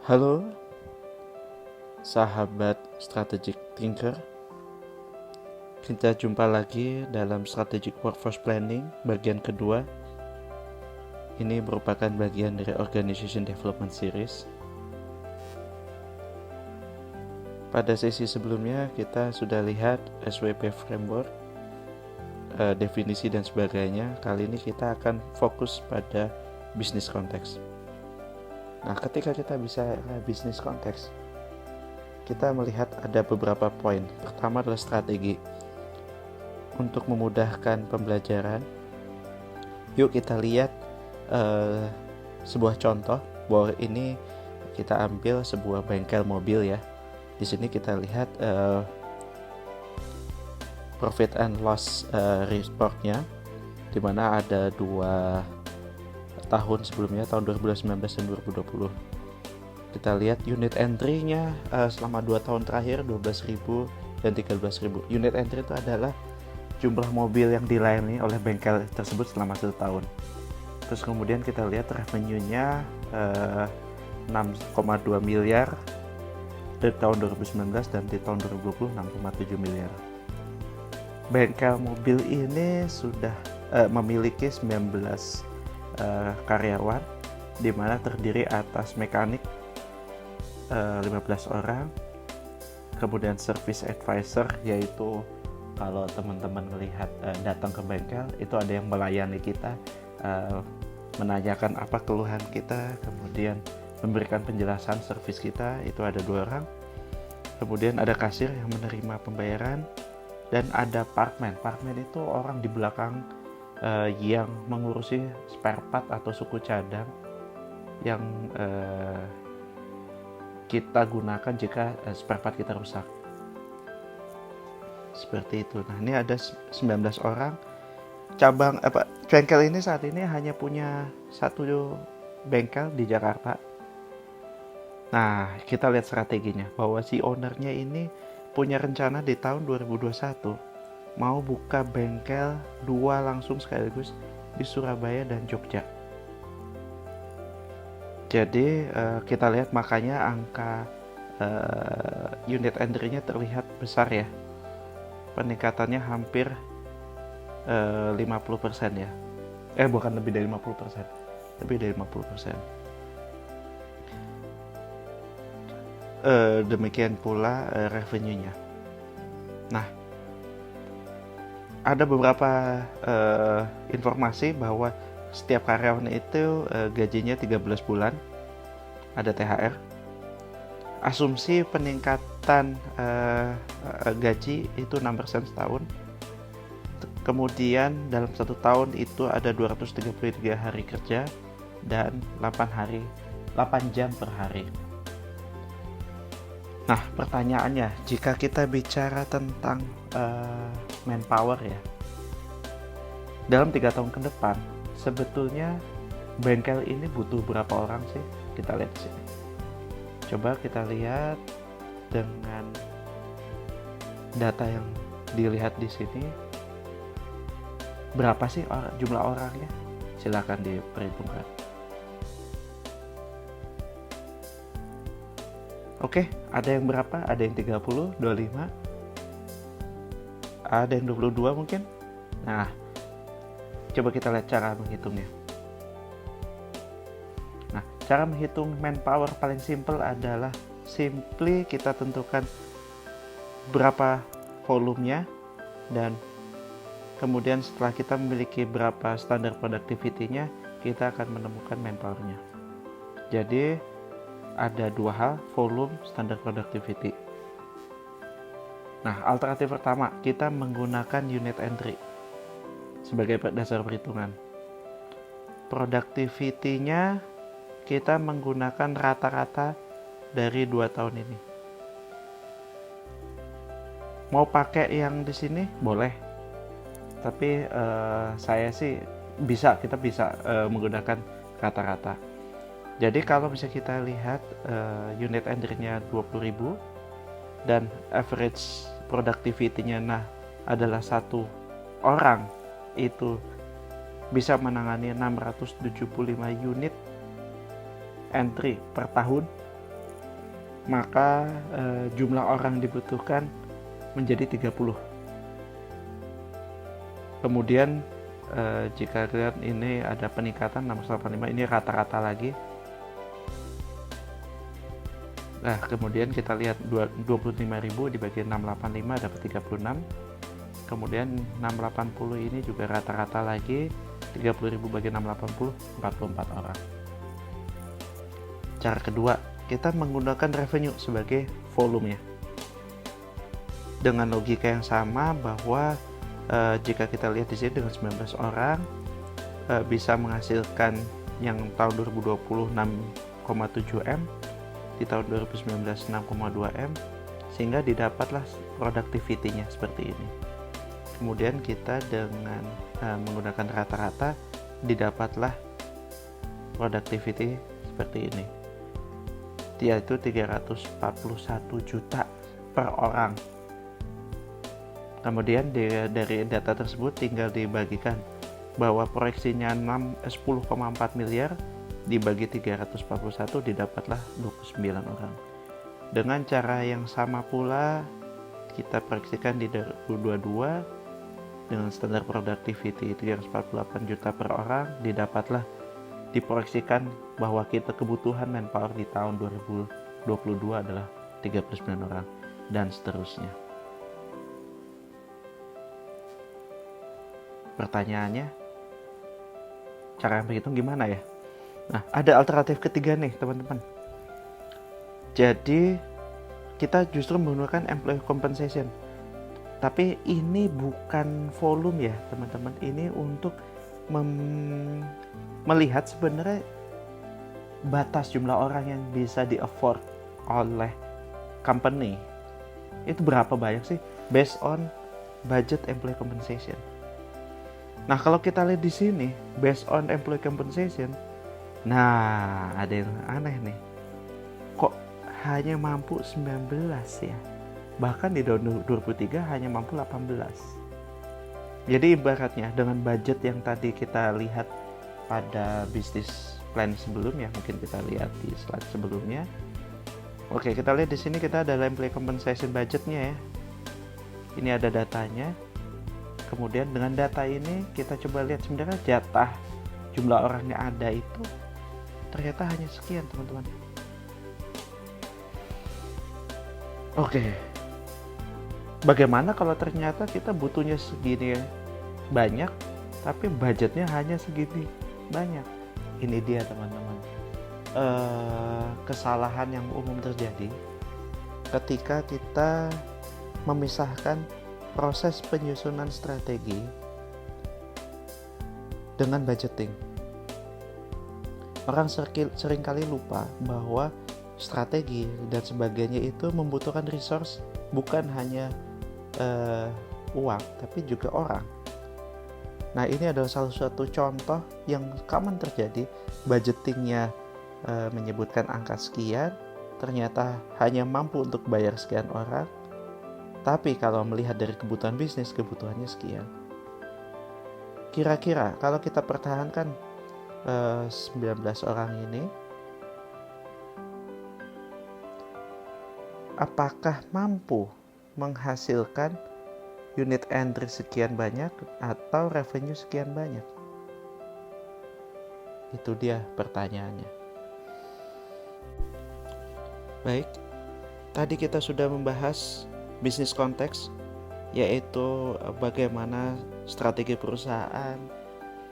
Halo, sahabat Strategic Thinker. Kita jumpa lagi dalam Strategic Workforce Planning bagian kedua. Ini merupakan bagian dari Organization Development Series. Pada sesi sebelumnya kita sudah lihat SWP Framework, definisi dan sebagainya. Kali ini kita akan fokus pada business context. Nah, ketika kita bisa business context, kita melihat ada beberapa poin. Pertama adalah strategi. Untuk memudahkan pembelajaran, yuk kita lihat sebuah contoh bahwa ini kita ambil sebuah bengkel mobil ya. Di sini kita lihat profit and loss reportnya, di mana ada 2 tahun sebelumnya, tahun 2019 dan 2020. Kita lihat unit entry-nya selama 2 tahun terakhir 12.000 dan 13.000. Unit entry itu adalah jumlah mobil yang dilayani oleh bengkel tersebut selama 1 tahun. Terus kemudian kita lihat revenue-nya 6,2 miliar di tahun 2019 dan di tahun 2020 6,7 miliar. Bengkel mobil ini sudah memiliki 19 karyawan, di mana terdiri atas mekanik 15 orang, kemudian service advisor, yaitu kalau teman-teman melihat datang ke bengkel itu ada yang melayani kita, menanyakan apa keluhan kita, kemudian memberikan penjelasan servis kita, itu ada 2 orang. Kemudian ada kasir yang menerima pembayaran, dan ada parkman. Parkman itu orang di belakang yang mengurusi spare part atau suku cadang yang kita gunakan jika spare part kita rusak. Seperti itu. Nah, ini ada 19 orang. Bengkel ini saat ini hanya punya 1 bengkel di Jakarta. Nah, kita lihat strateginya bahwa si ownernya ini punya rencana di tahun 2021 mau buka bengkel 2 langsung sekaligus di Surabaya dan Jogja. Jadi kita lihat makanya angka unit entry-nya terlihat besar ya. Peningkatannya hampir 50% ya. Bukan lebih dari 50%. Lebih dari 50%. Demikian pula revenue-nya. Nah, ada beberapa informasi bahwa setiap karyawan itu gajinya 13 bulan, ada THR. Asumsi peningkatan gaji itu 6% setahun. Kemudian dalam 1 tahun itu ada 233 hari kerja dan 8 jam per hari. Nah, pertanyaannya, jika kita bicara tentang manpower ya, dalam 3 tahun ke depan sebetulnya bengkel ini butuh berapa orang sih? Kita lihat di sini. Coba kita lihat dengan data yang dilihat di sini, berapa sih jumlah orangnya? Silakan diperhitungkan. Oke, ada yang berapa? Ada yang 30, 25, ada yang 22 mungkin. Nah, coba kita lihat cara menghitungnya. Nah, cara menghitung manpower paling simple adalah simply kita tentukan berapa volumenya, dan kemudian setelah kita memiliki berapa standar productivity-nya, kita akan menemukan manpower-nya. Jadi ada 2 hal, volume, standar productivity. Nah, alternatif pertama, kita menggunakan unit entry sebagai dasar perhitungan. Productivity-nya kita menggunakan rata-rata dari 2 tahun ini. Mau pakai yang di sini boleh, tapi saya sih kita bisa menggunakan rata-rata. Jadi kalau bisa kita lihat unit entry-nya 20.000 dan average productivity-nya adalah 1 orang itu bisa menangani 675 unit entry per tahun. maka jumlah orang dibutuhkan menjadi 30. Kemudian jika lihat ini ada peningkatan 685, ini rata-rata lagi. Nah, kemudian kita lihat 25.000 dibagi 685 dapat 36. Kemudian 680 ini juga rata-rata lagi, 30.000 bagi 680 44 orang. Cara kedua, kita menggunakan revenue sebagai volumenya. Dengan logika yang sama bahwa jika kita lihat di sini dengan 19 orang bisa menghasilkan yang tahun 2020 6,7 M, di tahun 2019 6,2 M, sehingga didapatlah productivity-nya seperti ini. Kemudian kita dengan menggunakan rata-rata didapatlah productivity seperti ini, yaitu 341 juta per orang. Kemudian dari data tersebut tinggal dibagikan bahwa proyeksinya 10,4 miliar dibagi 341 didapatlah 29 orang. Dengan cara yang sama pula kita proyeksikan di 2022 dengan standar productivity 348 juta per orang, didapatlah diproyeksikan bahwa kita kebutuhan manpower di tahun 2022 adalah 39 orang dan seterusnya. Pertanyaannya, cara berhitung gimana ya? Nah, ada alternatif ketiga nih teman-teman. Jadi kita justru menggunakan employee compensation. Tapi ini bukan volume ya teman-teman. Ini untuk melihat sebenarnya batas jumlah orang yang bisa di-afford oleh company. Itu berapa banyak sih based on budget employee compensation. Nah, kalau kita lihat di sini based on employee compensation, nah, ada yang aneh nih. Kok hanya mampu 19 ya? Bahkan di tahun 2003 hanya mampu 18. Jadi ibaratnya dengan budget yang tadi kita lihat pada bisnis plan sebelumnya, mungkin kita lihat di slide sebelumnya. Oke, kita lihat di sini kita ada employee compensation budgetnya ya. Ini ada datanya. Kemudian dengan data ini kita coba lihat sebenarnya jatah jumlah orang yang ada itu ternyata hanya sekian teman-teman. Oke, bagaimana kalau ternyata kita butuhnya segini banyak tapi budgetnya hanya segini banyak? Ini dia teman-teman, kesalahan yang umum terjadi ketika kita memisahkan proses penyusunan strategi dengan budgeting. Orang seringkali lupa bahwa strategi dan sebagainya itu membutuhkan resource, bukan hanya uang, tapi juga orang. Nah, ini adalah salah satu contoh yang common terjadi. Budgetingnya menyebutkan angka sekian, ternyata hanya mampu untuk bayar sekian orang. Tapi kalau melihat dari kebutuhan bisnis, kebutuhannya sekian. Kira-kira kalau kita pertahankan 19 orang ini, apakah mampu menghasilkan unit entry sekian banyak atau revenue sekian banyak? Itu dia pertanyaannya. Baik, tadi kita sudah membahas bisnis konteks, yaitu bagaimana strategi perusahaan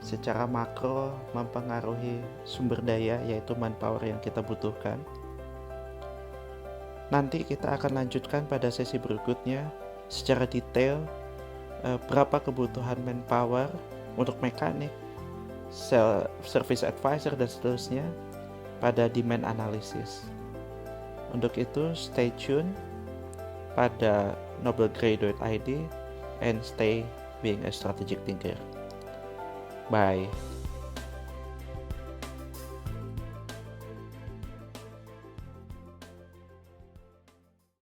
secara makro mempengaruhi sumber daya, yaitu manpower yang kita butuhkan. Nanti kita akan lanjutkan pada sesi berikutnya secara detail berapa kebutuhan manpower untuk mekanik, service advisor dan seterusnya pada demand analysis. Untuk itu stay tune pada noblegrey.id and stay being a strategic thinker. Bye.